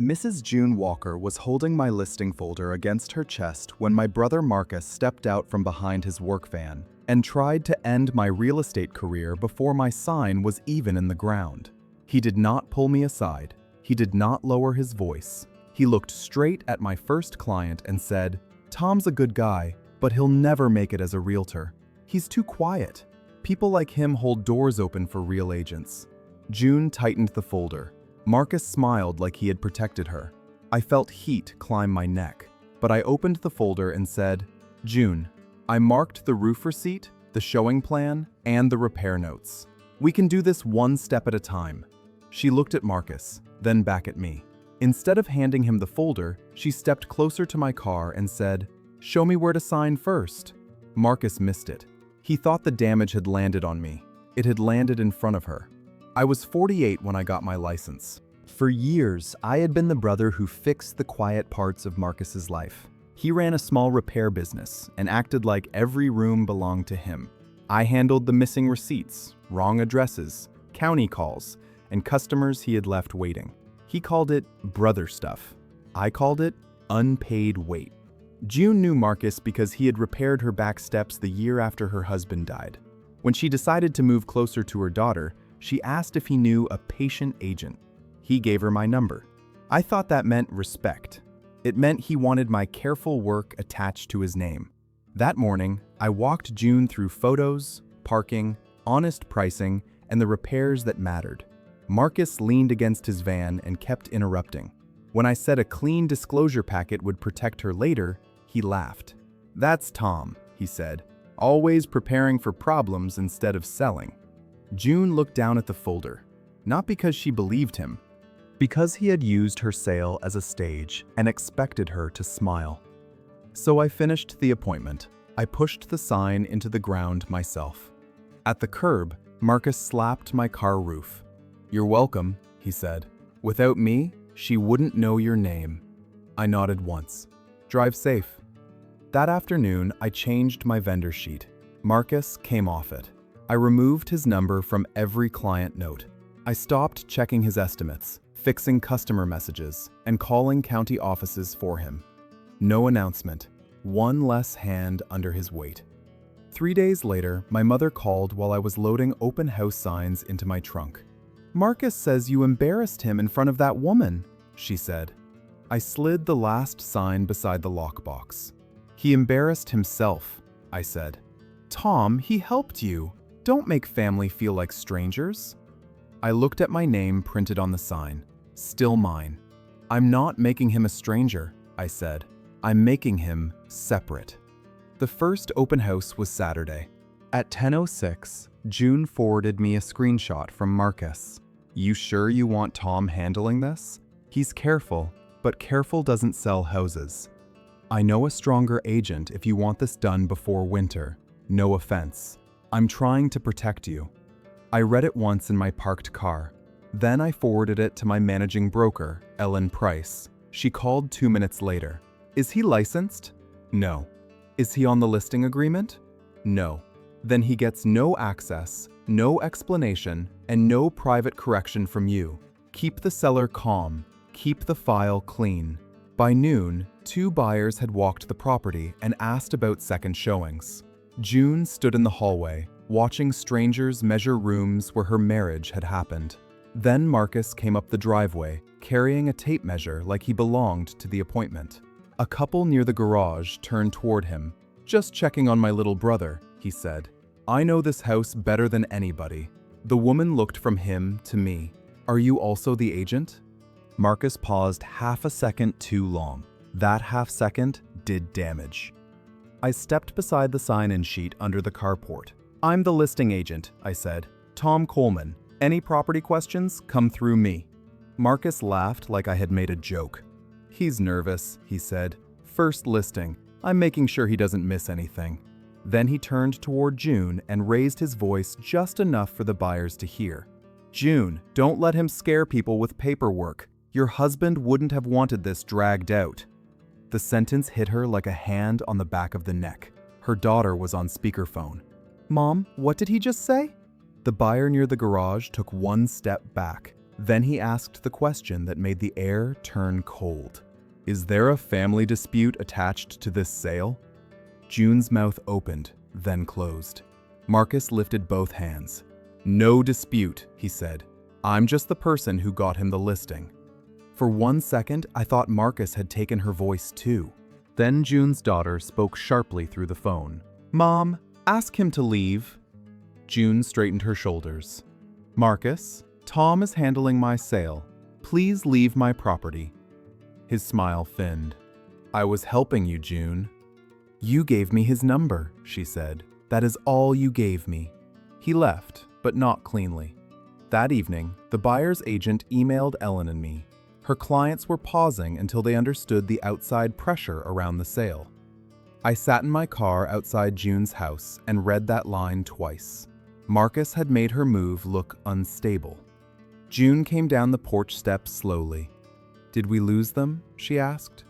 Mrs. June Walker was holding my listing folder against her chest when my brother Marcus stepped out from behind his work van and tried to end my real estate career before my sign was even in the ground. He did not pull me aside. He did not lower his voice. He looked straight at my first client and said, "Tom's a good guy, but he'll never make it as a realtor. He's too quiet. People like him hold doors open for real agents." June tightened the folder. Marcus smiled like he had protected her. I felt heat climb my neck, but I opened the folder and said, "June, I marked the roof receipt, the showing plan, and the repair notes. We can do this one step at a time." She looked at Marcus, then back at me. Instead of handing him the folder, she stepped closer to my car and said, "Show me where to sign first." Marcus missed it. He thought the damage had landed on me. It had landed in front of her. I was 48 when I got my license. For years, I had been the brother who fixed the quiet parts of Marcus's life. He ran a small repair business and acted like every room belonged to him. I handled the missing receipts, wrong addresses, county calls, and customers he had left waiting. He called it brother stuff. I called it unpaid wait. June knew Marcus because he had repaired her back steps the year after her husband died. When she decided to move closer to her daughter, she asked if he knew a patient agent. He gave her my number. I thought that meant respect. It meant he wanted my careful work attached to his name. That morning, I walked June through photos, parking, honest pricing, and the repairs that mattered. Marcus leaned against his van and kept interrupting. When I said a clean disclosure packet would protect her later, he laughed. "That's Tom," he said, "always preparing for problems instead of selling." June looked down at the folder, not because she believed him, because he had used her sale as a stage and expected her to smile. So I finished the appointment. I pushed the sign into the ground myself. At the curb, Marcus slapped my car roof. "You're welcome," he said. "Without me, she wouldn't know your name." I nodded once. "Drive safe." That afternoon, I changed my vendor sheet. Marcus came off it. I removed his number from every client note. I stopped checking his estimates, fixing customer messages, and calling county offices for him. No announcement. One less hand under his weight. 3 days later, my mother called while I was loading open house signs into my trunk. "Marcus says you embarrassed him in front of that woman," she said. I slid the last sign beside the lockbox. "He embarrassed himself," I said. "Tom, he helped you. Don't make family feel like strangers." I looked at my name printed on the sign. Still mine. "I'm not making him a stranger," I said. "I'm making him separate." The first open house was Saturday. At 10:06, June forwarded me a screenshot from Marcus. "You sure you want Tom handling this? He's careful, but careful doesn't sell houses. I know a stronger agent if you want this done before winter. No offense. I'm trying to protect you." I read it once in my parked car. Then I forwarded it to my managing broker, Ellen Price. She called 2 minutes later. "Is he licensed?" "No." "Is he on the listing agreement?" "No." "Then he gets no access, no explanation, and no private correction from you. Keep the seller calm. Keep the file clean." By noon, 2 buyers had walked the property and asked about second showings. June stood in the hallway, watching strangers measure rooms where her marriage had happened. Then Marcus came up the driveway, carrying a tape measure like he belonged to the appointment. A couple near the garage turned toward him. "Just checking on my little brother," he said. "I know this house better than anybody." The woman looked from him to me. "Are you also the agent?" Marcus paused half a second too long. That half second did damage. I stepped beside the sign-in sheet under the carport. "I'm the listing agent," I said. "Tom Coleman. Any property questions, come through me." Marcus laughed like I had made a joke. "He's nervous," he said. "First listing. I'm making sure he doesn't miss anything." Then he turned toward June and raised his voice just enough for the buyers to hear. "June, don't let him scare people with paperwork. Your husband wouldn't have wanted this dragged out." The sentence hit her like a hand on the back of the neck. Her daughter was on speakerphone. "Mom, what did he just say?" The buyer near the garage took one step back. Then he asked the question that made the air turn cold. Is there a family dispute attached to this sale? June's mouth opened, then closed. Marcus lifted both hands. No dispute, he said. I'm just the person who got him the listing. For 1 second, I thought Marcus had taken her voice too. Then June's daughter spoke sharply through the phone. Mom, ask him to leave. June straightened her shoulders. Marcus, Tom is handling my sale. Please leave my property. His smile thinned. I was helping you, June. You gave me his number, she said. That is all you gave me. He left, but not cleanly. That evening, the buyer's agent emailed Ellen and me. Her clients were pausing until they understood the outside pressure around the sale. I sat in my car outside June's house and read that line twice. Marcus had made her move look unstable. June came down the porch steps slowly. Did we lose them? She asked.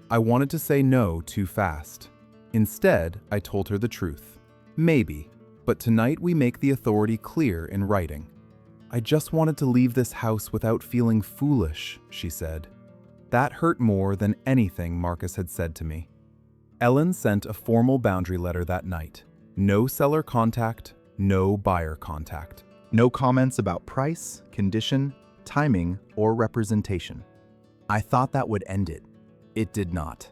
I wanted to say no too fast. Instead, I told her the truth. Maybe, but tonight we make the authority clear in writing. I just wanted to leave this house without feeling foolish, she said. That hurt more than anything Marcus had said to me. Ellen sent a formal boundary letter that night. No seller contact, no buyer contact. No comments about price, condition, timing, or representation. I thought that would end it. It did not.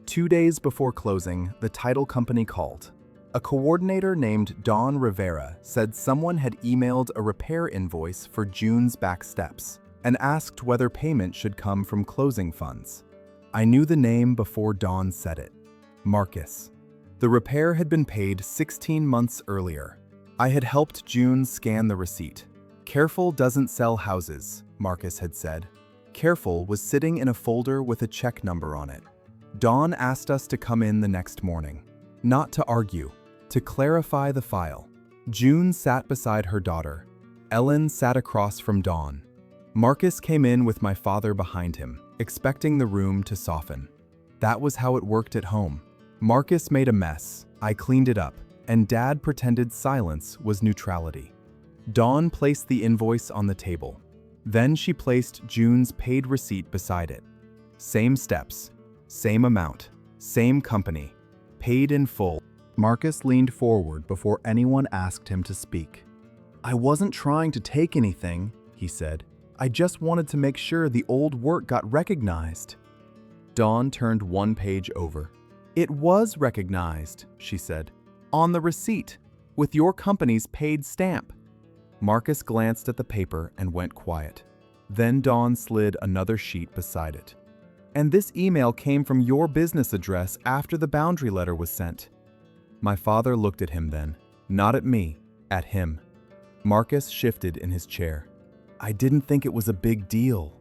2 days before closing, the title company called. A coordinator named Dawn Rivera said someone had emailed a repair invoice for June's back steps and asked whether payment should come from closing funds. I knew the name before Dawn said it. Marcus. The repair had been paid 16 months earlier. I had helped June scan the receipt. Careful doesn't sell houses, Marcus had said. Careful was sitting in a folder with a check number on it. Dawn asked us to come in the next morning. Not to argue, to clarify the file. June sat beside her daughter. Ellen sat across from Dawn. Marcus came in with my father behind him, expecting the room to soften. That was how it worked at home. Marcus made a mess, I cleaned it up, and Dad pretended silence was neutrality. Dawn placed the invoice on the table. Then she placed June's paid receipt beside it. Same steps, same amount, same company, paid in full. Marcus leaned forward before anyone asked him to speak. I wasn't trying to take anything, he said. I just wanted to make sure the old work got recognized. Dawn turned one page over. It was recognized, she said. On the receipt, with your company's paid stamp. Marcus glanced at the paper and went quiet. Then Dawn slid another sheet beside it. And this email came from your business address after the boundary letter was sent. My father looked at him then, not at me, at him. Marcus shifted in his chair. I didn't think it was a big deal.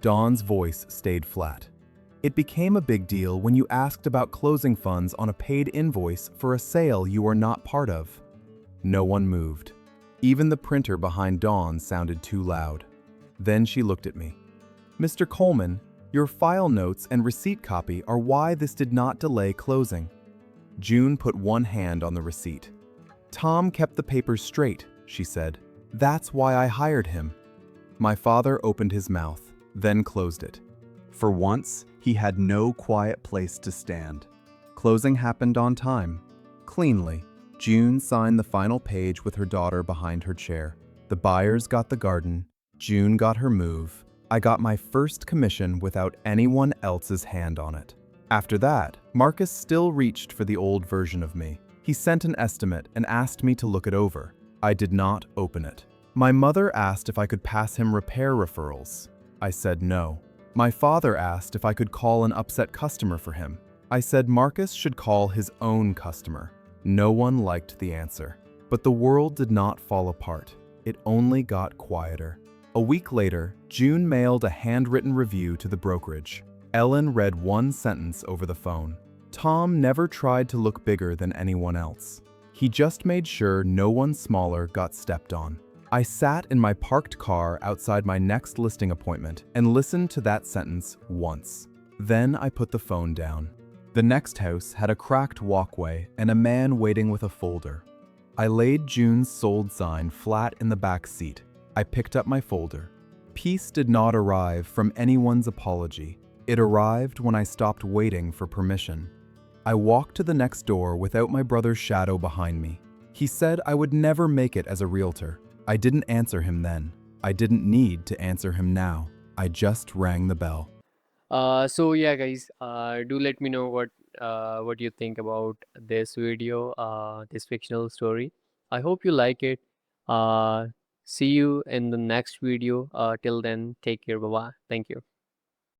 Dawn's voice stayed flat. It became a big deal when you asked about closing funds on a paid invoice for a sale you were not part of. No one moved. Even the printer behind Dawn sounded too loud. Then she looked at me. Mr. Coleman, your file notes and receipt copy are why this did not delay closing. June put one hand on the receipt. Tom kept the papers straight, she said. That's why I hired him. My father opened his mouth, then closed it. For once, he had no quiet place to stand. Closing happened on time, cleanly. June signed the final page with her daughter behind her chair. The buyers got the garden. June got her move. I got my first commission without anyone else's hand on it. After that, Marcus still reached for the old version of me. He sent an estimate and asked me to look it over. I did not open it. My mother asked if I could pass him repair referrals. I said no. My father asked if I could call an upset customer for him. I said Marcus should call his own customer. No one liked the answer. But the world did not fall apart. It only got quieter. A week later, June mailed a handwritten review to the brokerage. Ellen read one sentence over the phone. Tom never tried to look bigger than anyone else. He just made sure no one smaller got stepped on. I sat in my parked car outside my next listing appointment and listened to that sentence once. Then I put the phone down. The next house had a cracked walkway and a man waiting with a folder. I laid June's sold sign flat in the back seat. I picked up my folder. Peace did not arrive from anyone's apology. It arrived when I stopped waiting for permission. I walked to the next door without my brother's shadow behind me. He said I would never make it as a realtor. I didn't answer him then. I didn't need to answer him now. I just rang the bell. So yeah, guys, do let me know what you think about this video, this fictional story. I hope you like it. uh See you in the next video. Till then, take care. Bye bye. Thank you.